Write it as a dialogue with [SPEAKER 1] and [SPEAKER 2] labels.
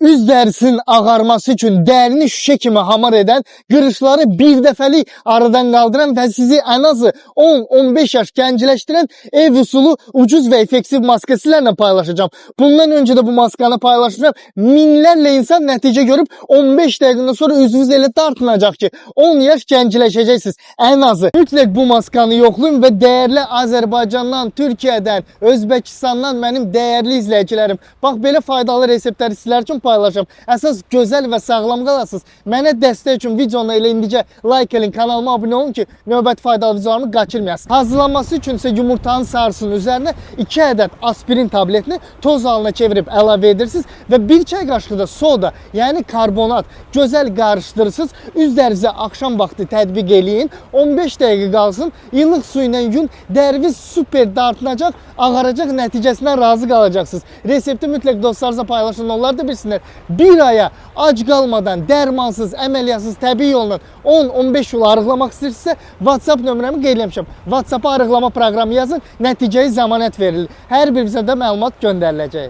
[SPEAKER 1] Üz dərisinin ağarması üçün dərini şüşə kimi hamar edən, qırışları bir dəfəlik aradan qaldıran və sizi ən azı 10-15 yaş gəncləşdirən ev usulu ucuz və effektiv maska sizlərlə paylaşacağım. Bundan öncə də bu maskanı paylaşacağım. Minlərlə insan nəticə görüb 15 dəqiqədən sonra üzünüz elə dartınacaq ki 10 yaş gəncləşəcəksiniz ən azı. Mütləq bu maskanı yoxlayın və dəyərli Azərbaycandan, Türkiyədən, Özbəkistandan mənim dəyərli izləyicilərim. Bax belə faydalı reseptləri sizlər üçün paylaşacağım. Əsas gözəl və sağlam qalasınız. Mənə dəstək üçün videonu elə indicə like edin, kanalıma abunə olun ki, növbəti faydalı videolarımı qaçırmayasınız. Hazırlanması üçün isə yumurtanın sarısının üzərinə 2 ədəd aspirin tabletini toz halına çevirib əlavə edirsiniz və 1 çay qaşığı da soda, yəni karbonat gözəl qarışdırırsınız. Üz dərinizə axşam vaxtı tətbiq eləyin. 15 dəqiqə qalsın. Ilıq su ilə yuyun. Dəriniz super dartınacaq, ağaracaq, nəticəsindən razı qalacaqsınız. Resepti mütləq dostlarınızla paylaşın. Onlar da bilsinlər. Bir aya ac qalmadan, dərmansız, əməliyyatsız, təbii yolla 10-15 yıl arıqlamaq istəyirsinizsə, WhatsApp nömrəmi qeyd etmişəm. WhatsApp-a arıqlama proqramı yazın, nəticəyi zəmanət verilir. Hər bir bizə də məlumat göndəriləcək.